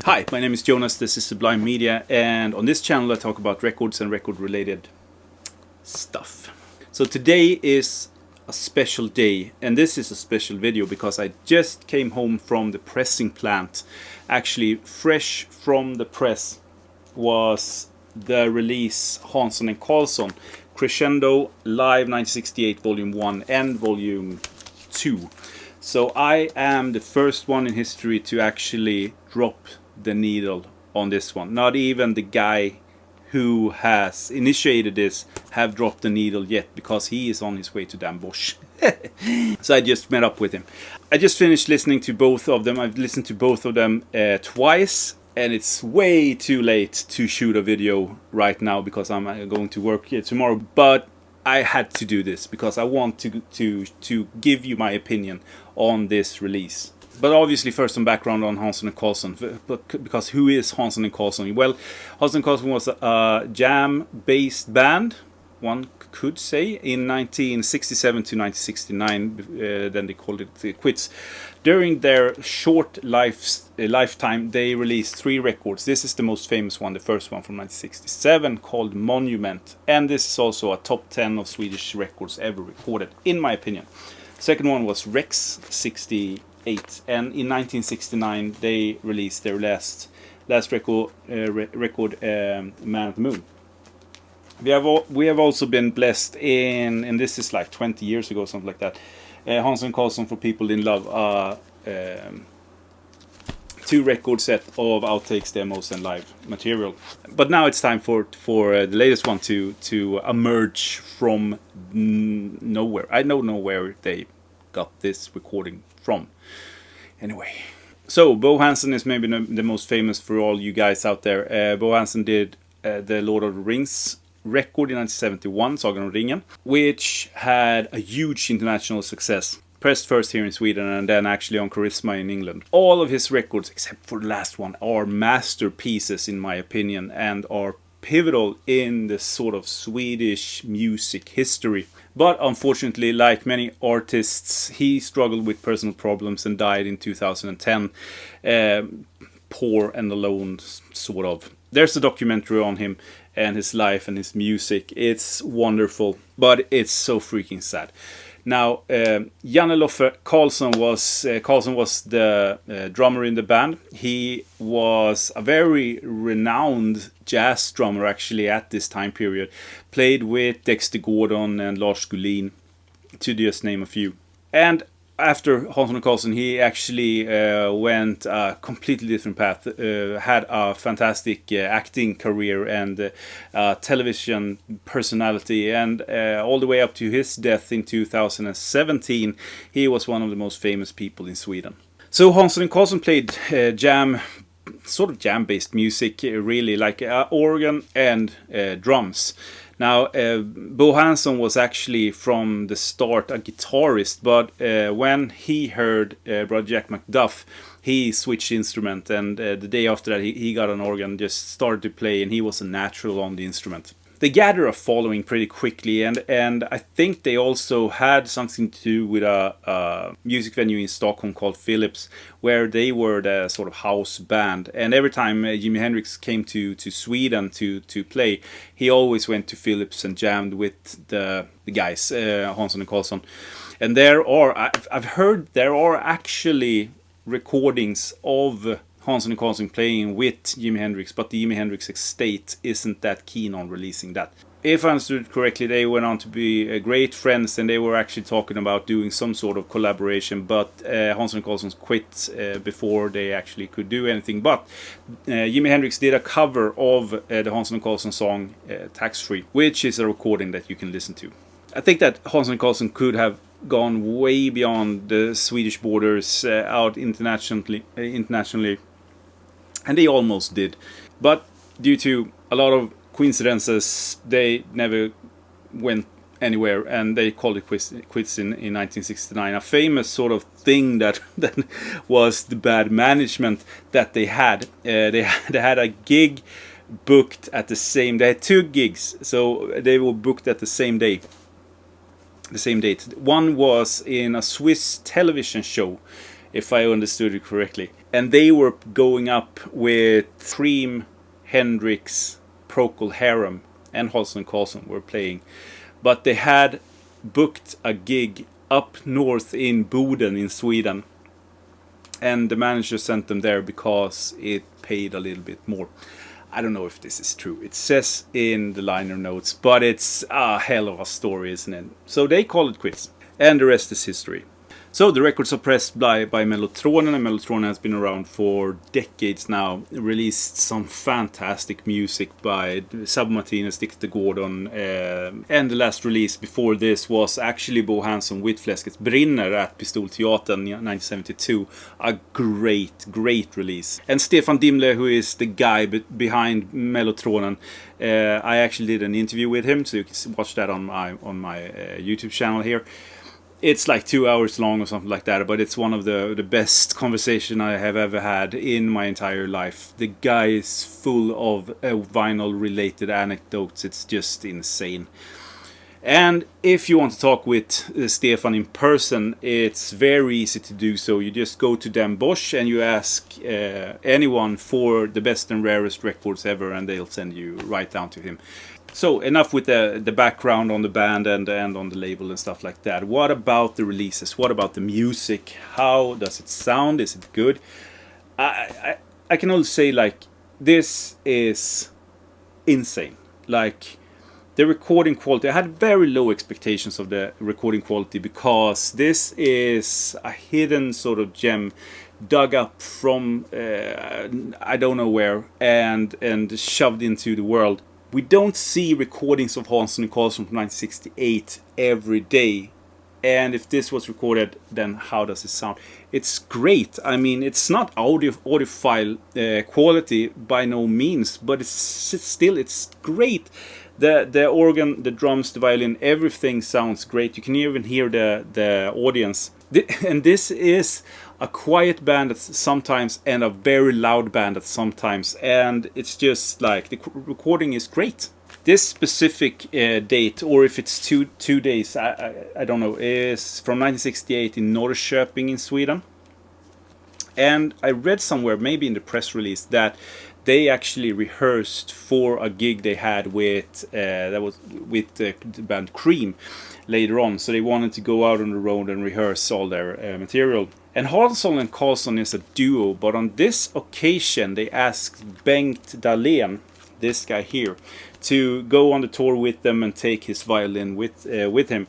Hi, my name is Jonas, this is Sublime Media, and on this channel I talk about records and record related stuff. So today is a special day, and this is a special video because I just came home from the pressing plant. Actually, fresh from the press was the release Hansson Carlsson Crescendo Live 1968 Volume 1 and Volume 2. So I am the first one in history to actually drop the needle on this one. Not even the guy who has initiated this have dropped the needle yet, because he is on his way to Dan Bosch. So I just met up with him. I just finished listening to both of them. I've listened to both of them twice, and it's way too late to shoot a video right now because I'm going to work here tomorrow. But I had to do this because I want to give you my opinion on this release. But obviously first some background on Hansson Carlsson, because who is Hansson Carlsson? Well, Hansson Carlsson was a jam-based band, one could say, in 1967 to 1969, then they called it quits. During their short lifetime, they released 3 records. This is the most famous one, the first one from 1967, called Monument. And this is also a top 10 of Swedish records ever recorded, in my opinion. Second one was Rex 68, and in 1969 they released their last record, Man of the Moon. We have also been blessed in, and this is like 20 years ago, something like that. Hansson Carlsson, for people in love, 2 record set of outtakes, demos, and live material. But now it's time for the latest one to emerge from nowhere. I don't know where they got this recording from. Anyway, so Bo Hansson is maybe the most famous for all you guys out there. Bo Hansson did the Lord of the Rings record in 1971, Sagan om ringen, which had a huge international success. Pressed first here in Sweden and then actually on Charisma in England. All of his records, except for the last one, are masterpieces in my opinion, and are pivotal in the sort of Swedish music history. But unfortunately, like many artists, he struggled with personal problems and died in 2010. Poor and alone, sort of. There's a documentary on him and his life and his music. It's wonderful, but it's so freaking sad. Now, Janne Carlsson was the drummer in the band. He was a very renowned jazz drummer actually at this time period. Played with Dexter Gordon and Lars Gullin, to just name a few. And after Hansson Carlsson, he actually went a completely different path. Had a fantastic acting career and television personality, and all the way up to his death in 2017, he was one of the most famous people in Sweden. So Hansson Carlsson played sort of jam-based music, really, like organ and drums. Now, Bo Hansson was actually from the start a guitarist, but when he heard Brother Jack McDuff, he switched instrument, and the day after that he got an organ, just started to play, and he was a natural on the instrument. They gathered a following pretty quickly, and I think they also had something to do with a music venue in Stockholm called Philips, where they were the sort of house band. And every time Jimi Hendrix came to Sweden to play, he always went to Philips and jammed with the guys, Hansson Carlsson. And I've heard there are actually recordings of Hansson Carlsson playing with Jimi Hendrix, but the Jimi Hendrix estate isn't that keen on releasing that. If I understood correctly, they went on to be great friends, and they were actually talking about doing some sort of collaboration, but Hansson Carlsson quit before they actually could do anything. But Jimi Hendrix did a cover of the Hansson Carlsson song Tax Free, which is a recording that you can listen to. I think that Hansson Carlsson could have gone way beyond the Swedish borders, out internationally, and they almost did. But due to a lot of coincidences, they never went anywhere, and they called it quits in 1969. A famous sort of thing that was the bad management that they had. They had a gig booked at the same. They had 2 gigs, so they were booked at the same day. The same date. One was in a Swiss television show if I understood it correctly. And they were going up with Cream, Hendrix, Procol Harum, and Hansson Carlsson were playing. But they had booked a gig up north in Boden in Sweden. And the manager sent them there because it paid a little bit more. I don't know if this is true. It says in the liner notes, but it's a hell of a story, isn't it? So they call it quits. And the rest is history. So the records are pressed by Mellotronen, and Mellotronen has been around for decades now. Released some fantastic music by Sab Martinez, Dick de Gordon, and the last release before this was actually Bo Hansson with Fläsket Brinner at Pistolteatern in 1972. A great release. And Stefan Dimle, who is the guy behind Mellotronen, I actually did an interview with him, so you can watch that on my YouTube channel here. It's like 2 hours long or something like that, but it's one of the best conversation I have ever had in my entire life. The guy is full of vinyl-related anecdotes. It's just insane. And if you want to talk with Stefan in person, it's very easy to do so. You just go to Den Bosch and you ask anyone for the best and rarest records ever, and they'll send you right down to him. So enough with the background on the band and on the label and stuff like that. What about the releases? What about the music? How does it sound? Is it good? I can only say, like, this is insane. Like, the recording quality, I had very low expectations of the recording quality, because this is a hidden sort of gem dug up from I don't know where and shoved into the world. We don't see recordings of Hansson Carlsson from 1968 every day. And if this was recorded, then how does it sound? It's great. I mean, it's not audiophile quality by no means, but it's great. The organ, the drums, the violin, everything sounds great. You can even hear the audience. And this is a quiet band at sometimes and a very loud band at sometimes, and it's just like the recording is great. This specific date, or if it's two days, I don't know, is from 1968 in Norrköping in Sweden. And I read somewhere, maybe in the press release, that they actually rehearsed for a gig they had with the band Cream later on. So they wanted to go out on the road and rehearse all their material. And Hansson and Carlsson is a duo, but on this occasion they asked Bengt Dahlen, this guy here, to go on the tour with them and take his violin with him.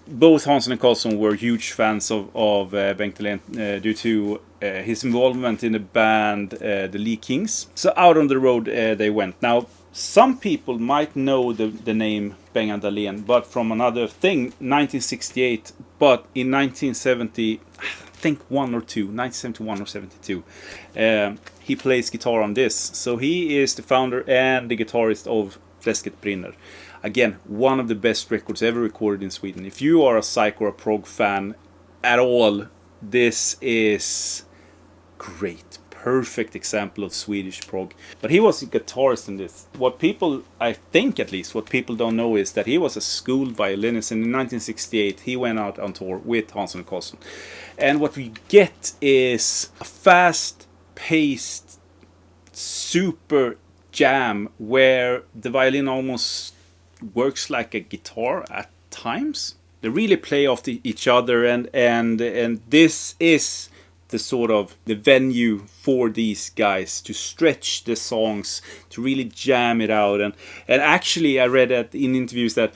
Both Hansson and Carlsson were huge fans of Bengt Dahlen due to his involvement in the band the Lee Kings. So out on the road they went. Now, some people might know the name Bengt Dahlen, but from another thing, 1968, but in 1970, I think 1971 or 72, he plays guitar on this. So he is the founder and the guitarist of Fläsket Brinner. Again, one of the best records ever recorded in Sweden. If you are a psych or a prog fan at all, this is great. Perfect example of Swedish prog. But he was a guitarist in this. What people, I think at least, what people don't know is that he was a school violinist, and in 1968 he went out on tour with Hansson Carlsson. And what we get is a fast-paced, super jam where the violin almost works like a guitar at times. They really play off each other, and this is the sort of the venue for these guys to stretch the songs, to really jam it out. And actually I read that in interviews that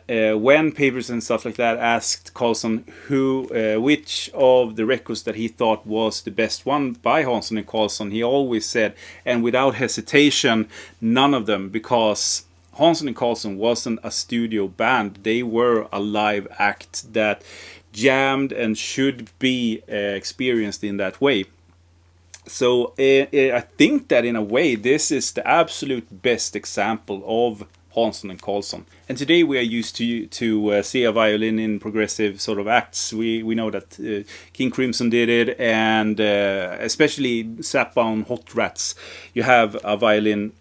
when Papers and stuff like that asked Carlsson which of the records that he thought was the best one by Hansson and Carlsson, he always said, and without hesitation, none of them, because Hansson and Carlsson wasn't a studio band. They were a live act that jammed and should be experienced in that way. So I think that in a way this is the absolute best example of Hansson and Carlsson. And today we are used to see a violin in progressive sort of acts. We know that King Crimson did it, and especially Zappas Hot Rats, you have a violin.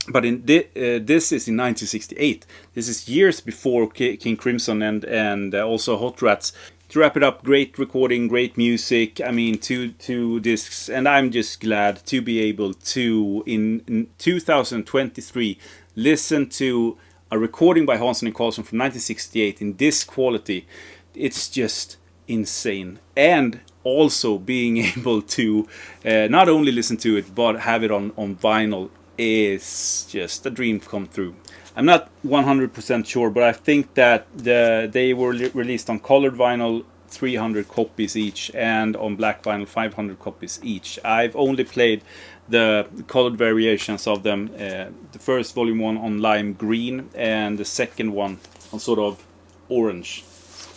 But in this is in 1968. This is years before King Crimson and also Hot Rats. to wrap it up, great recording, great music. I mean, two discs, and I'm just glad to be able to, in 2023, listen to a recording by Hansson Carlsson from 1968 in this quality. It's just insane. And also being able to not only listen to it, but have it on vinyl is just a dream come true. I'm not 100% sure, but I think that they were released on colored vinyl, 300 copies each, and on black vinyl, 500 copies each. I've only played the colored variations of them. The first volume 1 on lime green, and the second one on sort of orange.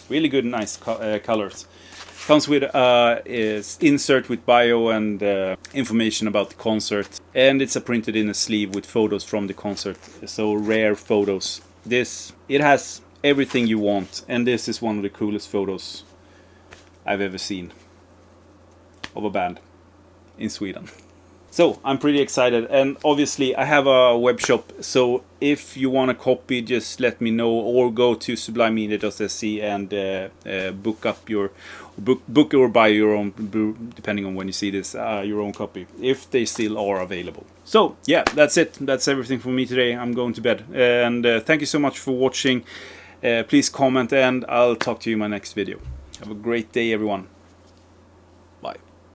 Really good, nice colors. Comes with is insert with bio and information about the concert, and it's printed in a sleeve with photos from the concert, so rare photos. It has everything you want, and this is one of the coolest photos I've ever seen of a band in Sweden. So I'm pretty excited, and obviously I have a web shop, so if you want a copy, just let me know, or go to sublimemedia.se and book or buy your own, depending on when you see this, your own copy, if they still are available. So yeah, that's it. That's everything for me today. I'm going to bed, and thank you so much for watching. Please comment, and I'll talk to you in my next video. Have a great day, everyone.